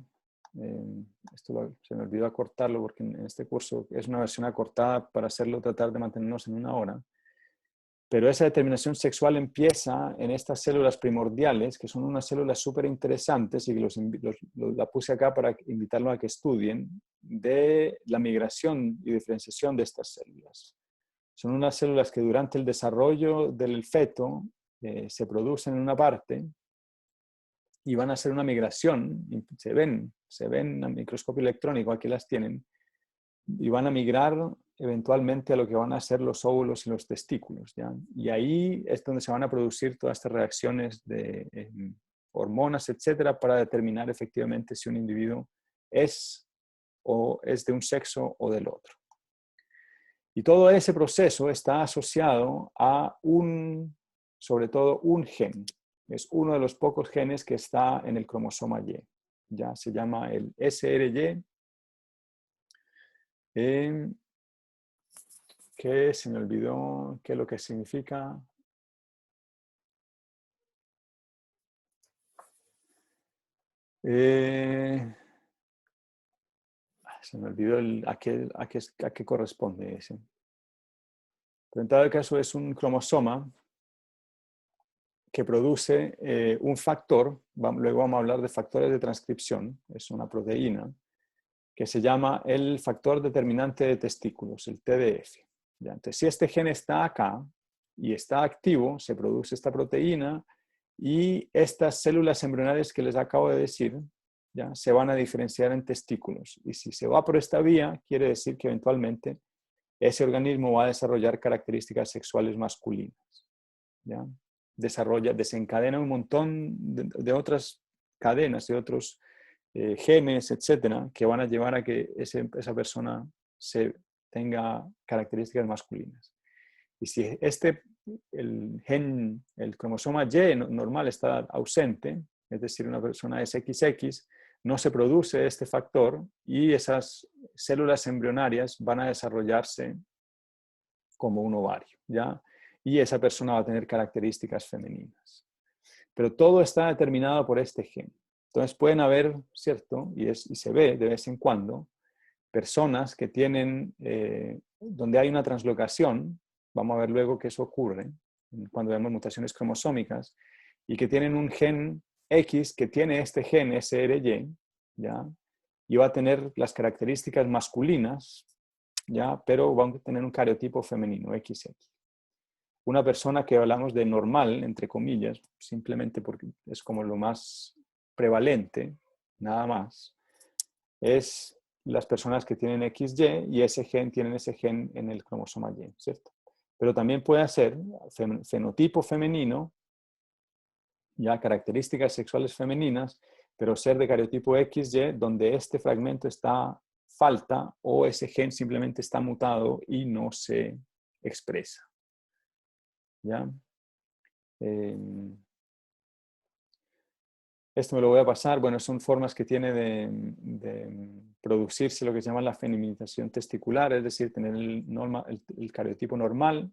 Se me olvidó acortarlo porque en este curso es una versión acortada para hacerlo, tratar de mantenernos en 1 hora. Pero esa determinación sexual empieza en estas células primordiales, que son unas células súper interesantes y que la puse acá para invitarlos a que estudien, de la migración y diferenciación de estas células. Son unas células que durante el desarrollo del feto se producen en una parte y van a hacer una migración, se ven a microscopio electrónico, aquí las tienen, y van a migrar eventualmente a lo que van a ser los óvulos y los testículos, ¿ya? Y ahí es donde se van a producir todas estas reacciones de hormonas, etcétera, para determinar efectivamente si un individuo es de un sexo o del otro. Y todo ese proceso está asociado a sobre todo un gen. Es uno de los pocos genes que está en el cromosoma Y. Ya se llama el SRY, que se me olvidó qué es lo que significa. Se me olvidó a qué corresponde ese. Pero en todo caso es un cromosoma que produce un factor, luego vamos a hablar de factores de transcripción, es una proteína, que se llama el factor determinante de testículos, el TDF. ¿Ya? Entonces, si este gen está acá y está activo, se produce esta proteína y estas células embrionarias que les acabo de decir, ¿ya? Se van a diferenciar en testículos. Y si se va por esta vía, quiere decir que eventualmente ese organismo va a desarrollar características sexuales masculinas. ¿Ya? Desencadena un montón de otras cadenas, de otros genes, etcétera, que van a llevar a que esa persona tenga características masculinas. Y si el cromosoma Y normal está ausente, es decir, una persona es XX, no se produce este factor y esas células embrionarias van a desarrollarse como un ovario, ¿ya? Y esa persona va a tener características femeninas. Pero todo está determinado por este gen. Entonces pueden haber, ¿cierto? Y se ve de vez en cuando, personas que tienen, donde hay una translocación, vamos a ver luego que eso ocurre cuando vemos mutaciones cromosómicas, y que tienen un gen X que tiene este gen SRY, ¿ya? Y va a tener las características masculinas, ¿ya? Pero va a tener un cariotipo femenino, XX. Una persona que hablamos de normal, entre comillas, simplemente porque es como lo más prevalente, nada más, es las personas que tienen XY y tienen ese gen en el cromosoma Y, ¿cierto? Pero también puede ser fenotipo femenino, ya características sexuales femeninas, pero ser de cariotipo XY, donde este fragmento falta o ese gen simplemente está mutado y no se expresa. ¿Ya? Esto me lo voy a pasar. Bueno, son formas que tiene de producirse lo que se llama la feminización testicular, es decir, tener el cariotipo normal,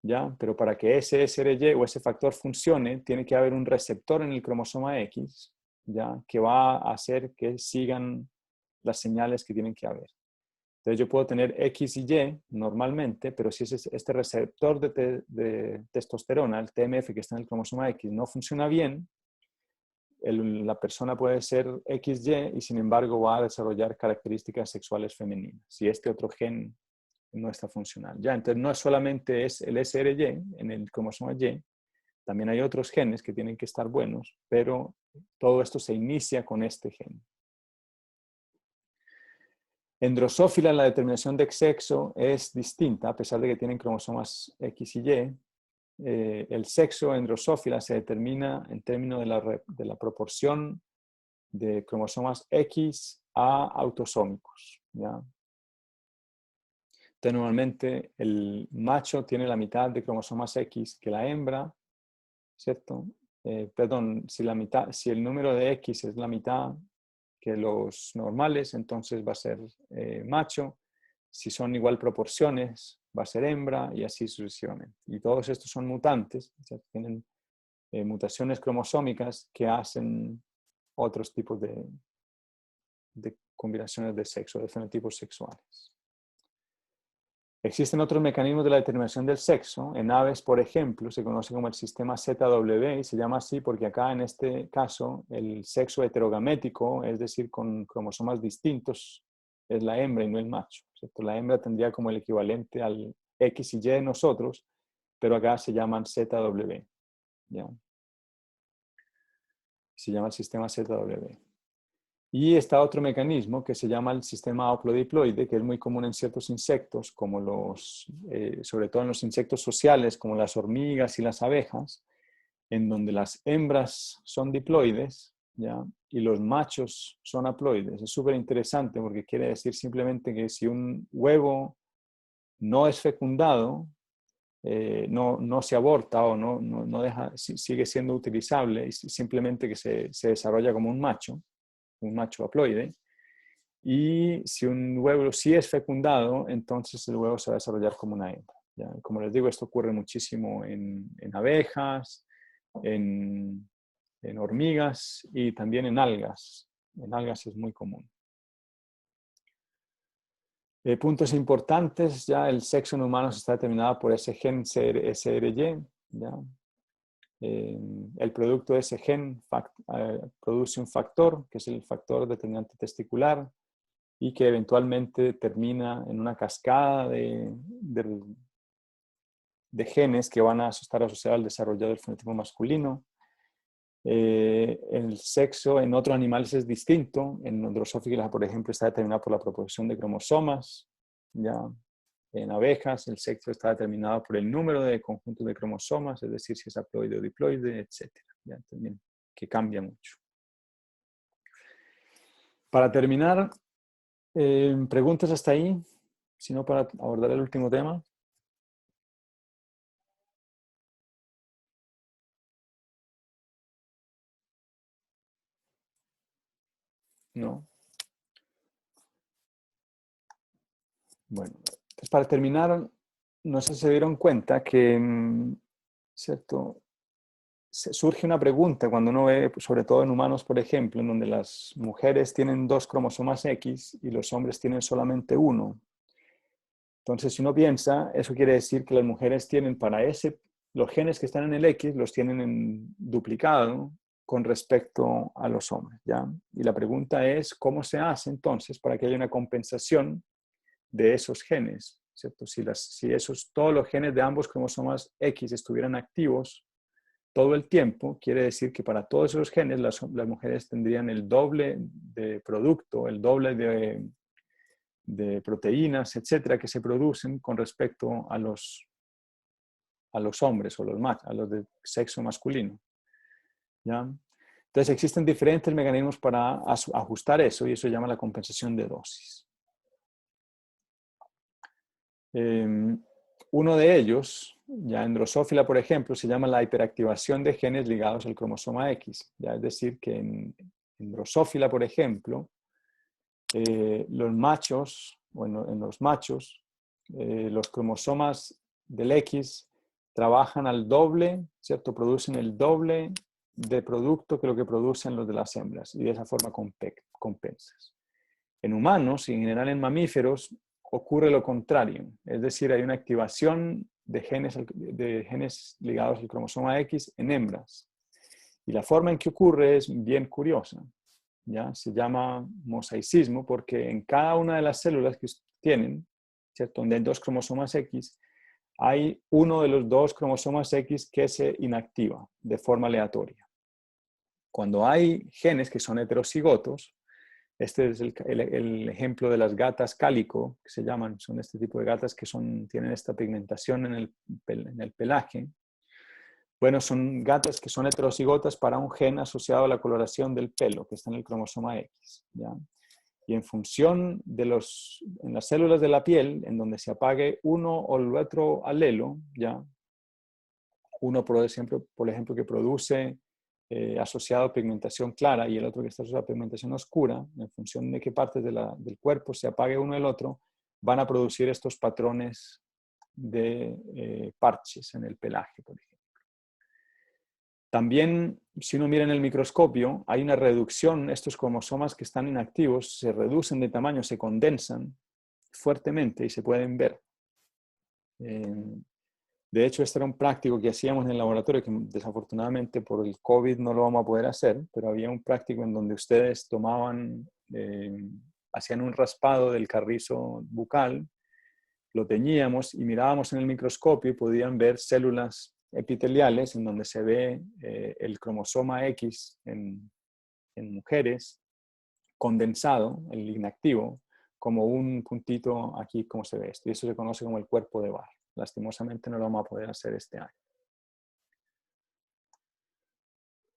¿ya? Pero para que ese SRY o ese factor funcione, tiene que haber un receptor en el cromosoma X, ¿ya? Que va a hacer que sigan las señales que tienen que haber. Entonces yo puedo tener X y Y normalmente, pero si este receptor de testosterona, el TMF que está en el cromosoma X, no funciona bien, la persona puede ser XY y sin embargo va a desarrollar características sexuales femeninas, si este otro gen no está funcional. Ya, entonces no solamente es el SRY en el cromosoma Y, también hay otros genes que tienen que estar buenos, pero todo esto se inicia con este gen. En Drosófila la determinación de sexo es distinta, a pesar de que tienen cromosomas X y Y. El sexo en Drosófila se determina en términos de la proporción de cromosomas X a autosómicos, ¿ya? Entonces, normalmente el macho tiene la mitad de cromosomas X que la hembra, ¿cierto? Perdón, si el número de X es la mitad que los normales, entonces va a ser macho. Si son igual proporciones, va a ser hembra y así sucesivamente. Y todos estos son mutantes, o sea, tienen mutaciones cromosómicas que hacen otros tipos de combinaciones de sexo, de fenotipos sexuales. Existen otros mecanismos de la determinación del sexo. En aves, por ejemplo, se conoce como el sistema ZW y se llama así porque acá, en este caso, el sexo heterogamético, es decir, con cromosomas distintos, es la hembra y no el macho, ¿cierto? La hembra tendría como el equivalente al X y Y de nosotros, pero acá se llaman ZW, ¿ya? Se llama el sistema ZW. Y está otro mecanismo que se llama el sistema haplodiploide, que es muy común en ciertos insectos, como sobre todo en los insectos sociales, como las hormigas y las abejas, en donde las hembras son diploides, ¿ya? Y los machos son haploides. Es súper interesante porque quiere decir simplemente que si un huevo no es fecundado, no se aborta o no deja, sigue siendo utilizable y simplemente que se desarrolla como un macho haploide. Y si un huevo sí es fecundado, entonces el huevo se va a desarrollar como una hembra, ¿ya? Como les digo, esto ocurre muchísimo en abejas, en hormigas y también en algas. En algas es muy común. Puntos importantes, ya el sexo en humanos está determinado por ese gen SRY, ¿ya? El producto de ese gen produce un factor, que es el factor determinante testicular, y que eventualmente termina en una cascada de genes que van a estar asociados al desarrollo del fenotipo masculino. El sexo en otros animales es distinto. En Drosophila, por ejemplo, está determinado por la proporción de cromosomas. ¿Ya? En abejas, el sexo está determinado por el número de conjuntos de cromosomas, es decir, si es haploide o diploide, etc. ¿Ya? También, que cambia mucho. Para terminar, preguntas hasta ahí, si no para abordar el último tema. No. Bueno, pues para terminar, no sé si se dieron cuenta que, ¿cierto? Surge una pregunta cuando uno ve, sobre todo en humanos, por ejemplo, en donde las mujeres tienen 2 cromosomas X y los hombres tienen solamente 1. Entonces, si uno piensa, eso quiere decir que las mujeres tienen los genes que están en el X los tienen en duplicado con respecto a los hombres, ¿ya? Y la pregunta es, ¿cómo se hace entonces para que haya una compensación de esos genes, ¿cierto? Si todos los genes de ambos cromosomas X estuvieran activos todo el tiempo, quiere decir que para todos esos genes las mujeres tendrían el doble de producto, el doble de proteínas, etcétera, que se producen con respecto a los hombres o a los de sexo masculino, ¿ya? Entonces existen diferentes mecanismos para ajustar eso y eso se llama la compensación de dosis. Uno de ellos, ya en Drosophila, por ejemplo, se llama la hiperactivación de genes ligados al cromosoma X. Ya es decir, que en Drosophila, por ejemplo, los machos, en los machos, los cromosomas del X trabajan al doble, ¿cierto? Producen el doble de producto que lo que producen los de las hembras y de esa forma compensas. En humanos y en general en mamíferos ocurre lo contrario, es decir, hay una activación de genes ligados al cromosoma X en hembras. Y la forma en que ocurre es bien curiosa, ¿ya? Se llama mosaicismo porque en cada una de las células que tienen, ¿cierto? Donde hay 2 cromosomas X, hay uno de los 2 cromosomas X que se inactiva de forma aleatoria. Cuando hay genes que son heterocigotos, este es el ejemplo de las gatas cálico, que se llaman, son este tipo de gatas que tienen esta pigmentación en el pelaje. Bueno, son gatas que son heterocigotas para un gen asociado a la coloración del pelo, que está en el cromosoma X, ¿ya? Y en función en las células de la piel, en donde se apague uno o el otro alelo, ¿ya? Uno, por ejemplo, que produce asociado a pigmentación clara y el otro que está asociado a pigmentación oscura, en función de qué partes del cuerpo se apague uno el otro, van a producir estos patrones de parches en el pelaje, por ejemplo. También, si uno mira en el microscopio, hay una reducción, estos cromosomas que están inactivos se reducen de tamaño, se condensan fuertemente y se pueden ver. De hecho, este era un práctico que hacíamos en el laboratorio, que desafortunadamente por el COVID no lo vamos a poder hacer, pero había un práctico en donde ustedes tomaban, hacían un raspado del carrizo bucal, lo teñíamos y mirábamos en el microscopio y podían ver células epiteliales en donde se ve el cromosoma X en mujeres condensado, el inactivo, como un puntito aquí, como se ve esto. Y eso se conoce como el cuerpo de Barr. Lastimosamente no lo vamos a poder hacer este año.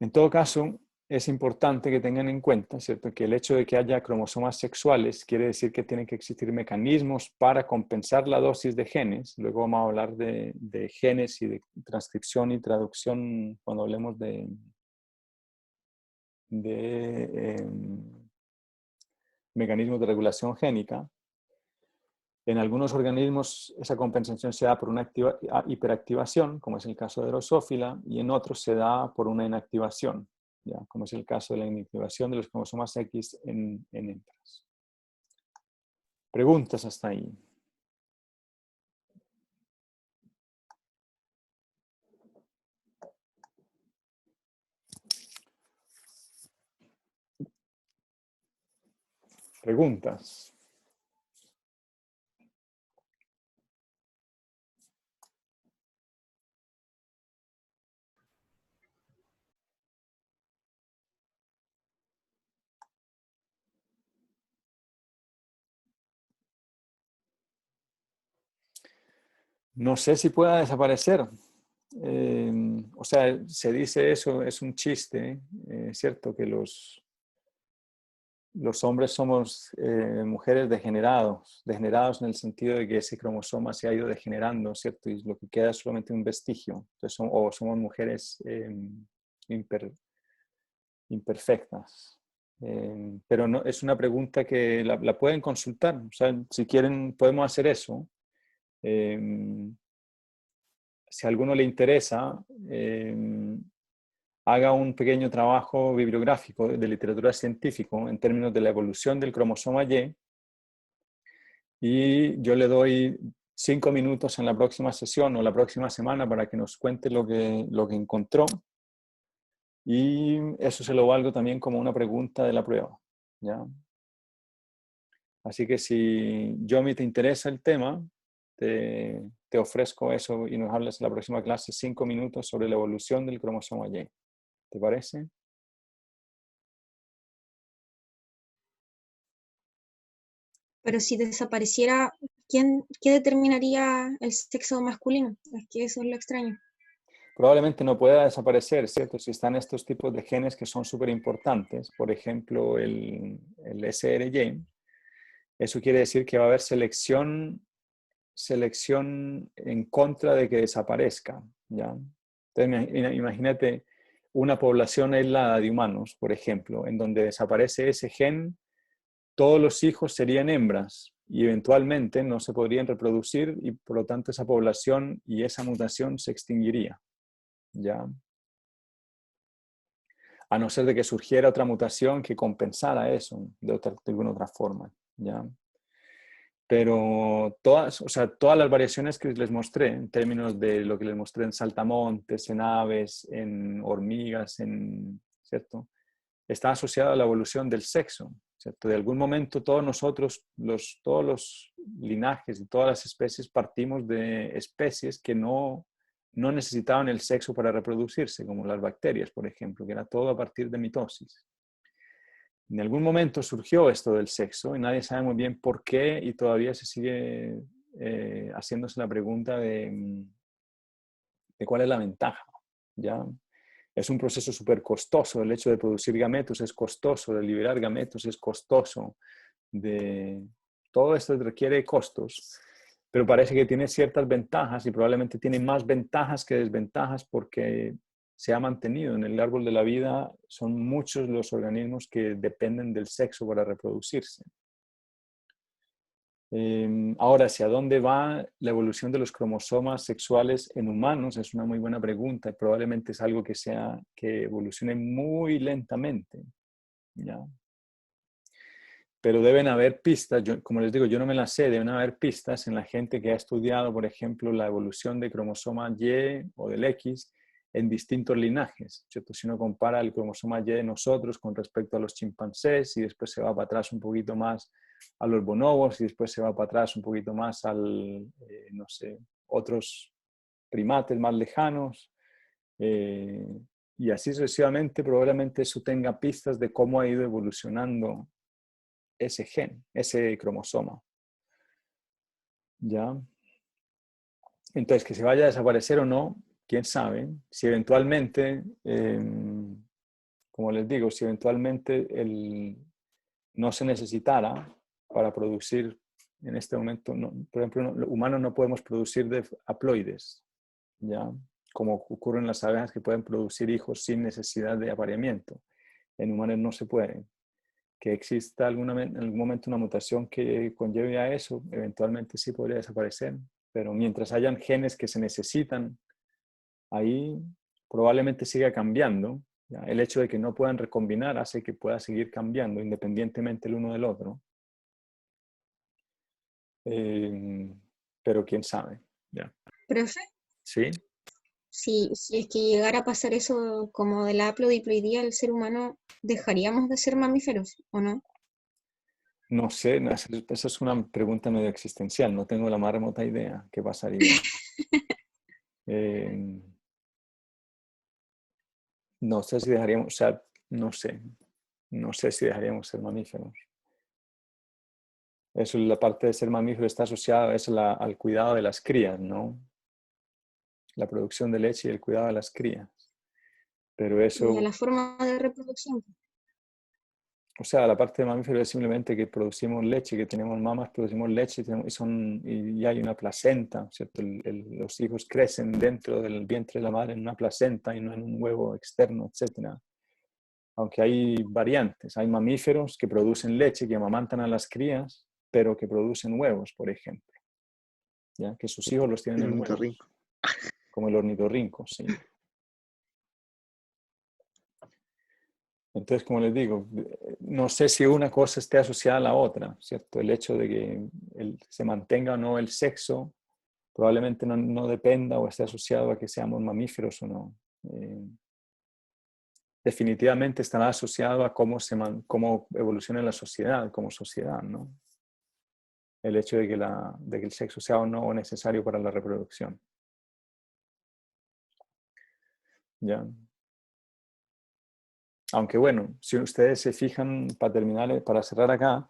En todo caso, es importante que tengan en cuenta, ¿cierto?, que el hecho de que haya cromosomas sexuales quiere decir que tienen que existir mecanismos para compensar la dosis de genes. Luego vamos a hablar de genes y de transcripción y traducción cuando hablemos de mecanismos de regulación génica. En algunos organismos esa compensación se da por una hiperactivación, como es el caso de Drosophila, y en otros se da por una inactivación, ¿ya?, como es el caso de la inactivación de los cromosomas X en hembras. ¿Preguntas hasta ahí? ¿Preguntas? No sé si pueda desaparecer. O sea, se dice eso, es un chiste, ¿cierto? Que los hombres somos mujeres degenerados en el sentido de que ese cromosoma se ha ido degenerando, ¿cierto? Y lo que queda es solamente un vestigio. Entonces, o somos mujeres imperfectas. Pero no, es una pregunta que la pueden consultar. O sea, si quieren, podemos hacer eso. Si a alguno le interesa, haga un pequeño trabajo bibliográfico de literatura científica en términos de la evolución del cromosoma y yo le doy 5 minutos en la próxima sesión o la próxima semana para que nos cuente lo que encontró, y eso se lo valgo también como una pregunta de la prueba, ¿ya? Así que si, Yomi, te interesa el tema, te ofrezco eso y nos hablas en la próxima clase 5 minutos sobre la evolución del cromosoma Y. ¿Te parece? Pero si desapareciera, ¿qué determinaría el sexo masculino? Es que eso es lo extraño. Probablemente no pueda desaparecer, ¿cierto? Si están estos tipos de genes que son súper importantes, por ejemplo, el SRY, eso quiere decir que va a haber selección en contra de que desaparezca, ¿ya? Entonces, imagínate una población aislada de humanos, por ejemplo, en donde desaparece ese gen, todos los hijos serían hembras y eventualmente no se podrían reproducir y por lo tanto esa población y esa mutación se extinguiría, ¿ya? A no ser de que surgiera otra mutación que compensara eso de alguna otra forma, ¿ya? Pero todas, o sea, todas las variaciones que les mostré, en términos de lo que les mostré en saltamontes, en aves, en hormigas, ¿cierto?, está asociado a la evolución del sexo, ¿cierto? De algún momento todos nosotros, todos los linajes y todas las especies partimos de especies que no necesitaban el sexo para reproducirse, como las bacterias, por ejemplo, que era todo a partir de mitosis. En algún momento surgió esto del sexo y nadie sabe muy bien por qué y todavía se sigue haciéndose la pregunta de cuál es la ventaja, ¿ya? Es un proceso súper costoso. El hecho de producir gametos es costoso, de liberar gametos es costoso. Todo esto requiere costos, pero parece que tiene ciertas ventajas y probablemente tiene más ventajas que desventajas porque se ha mantenido. En el árbol de la vida son muchos los organismos que dependen del sexo para reproducirse. Ahora, ¿hacia dónde va la evolución de los cromosomas sexuales en humanos? Es una muy buena pregunta y probablemente es algo que evolucione muy lentamente, ¿ya? Pero deben haber pistas, como les digo, yo no me las sé, deben haber pistas en la gente que ha estudiado, por ejemplo, la evolución de cromosoma Y o del X en distintos linajes, ¿cierto? Si uno compara el cromosoma Y de nosotros con respecto a los chimpancés y después se va para atrás un poquito más a los bonobos y después se va para atrás un poquito más no sé, otros primates más lejanos, y así sucesivamente, probablemente eso tenga pistas de cómo ha ido evolucionando ese gen, ese cromosoma. ¿Ya? Entonces, que se vaya a desaparecer o no, quién sabe. Si eventualmente, como les digo, si eventualmente no se necesitara para producir, en este momento, por ejemplo, los humanos no podemos producir de haploides, ¿ya? Como ocurre en las abejas que pueden producir hijos sin necesidad de apareamiento. En humanos no se puede. Que exista en algún momento una mutación que conlleve a eso, eventualmente sí podría desaparecer, pero mientras hayan genes que se necesitan, ahí probablemente siga cambiando. ¿Ya? El hecho de que no puedan recombinar hace que pueda seguir cambiando independientemente el uno del otro. Pero quién sabe. ¿Ya? Profe, ¿Sí? si es que llegara a pasar eso como de la haplodiploidía, el ser humano, ¿dejaríamos de ser mamíferos o no? No sé, esa es una pregunta medio existencial, no tengo la más remota idea qué pasaría. No sé si dejaríamos, o sea, no sé si dejaríamos ser mamíferos. Eso, la parte de ser mamífero está asociada al cuidado de las crías, ¿no? La producción de leche y el cuidado de las crías. Pero Y a eso, la forma de reproducción. o sea, la parte de mamífero es simplemente que producimos leche, que tenemos mamas, producimos leche y hay una placenta, ¿cierto? Los hijos crecen dentro del vientre de la madre en una placenta y no en un huevo externo, etc. Aunque hay variantes, hay mamíferos que producen leche, que amamantan a las crías, pero que producen huevos, por ejemplo. ¿Ya? Que sus hijos los tienen El en huevos, ornitorrinco. como el ornitorrinco, sí. Entonces, como les digo, no sé si una cosa esté asociada a la otra, ¿cierto? El hecho de que se mantenga o no el sexo probablemente no dependa o esté asociado a que seamos mamíferos o no. Definitivamente estará asociado a cómo evoluciona la sociedad, como sociedad, ¿no? El hecho de que el sexo sea o no necesario para la reproducción. ¿Ya? Aunque bueno, si ustedes se fijan, para terminar, para cerrar acá,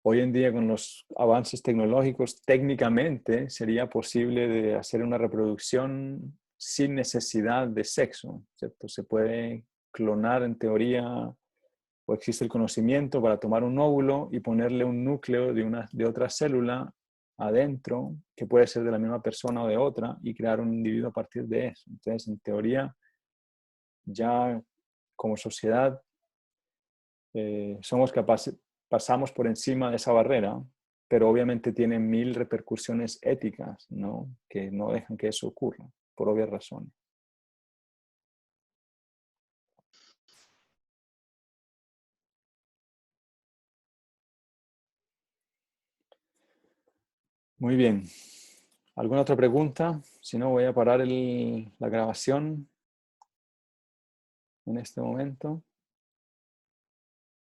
hoy en día con los avances tecnológicos, técnicamente sería posible de hacer una reproducción sin necesidad de sexo, ¿cierto? Se puede clonar en teoría, o existe el conocimiento para tomar un óvulo y ponerle un núcleo de otra célula adentro, que puede ser de la misma persona o de otra, y crear un individuo a partir de eso. Entonces, en teoría, ya como sociedad somos capaces, pasamos por encima de esa barrera, pero obviamente tiene mil repercusiones éticas, ¿no? Que no dejan que eso ocurra, por obvias razones. Muy bien. ¿Alguna otra pregunta? Si no, voy a parar la grabación en este momento.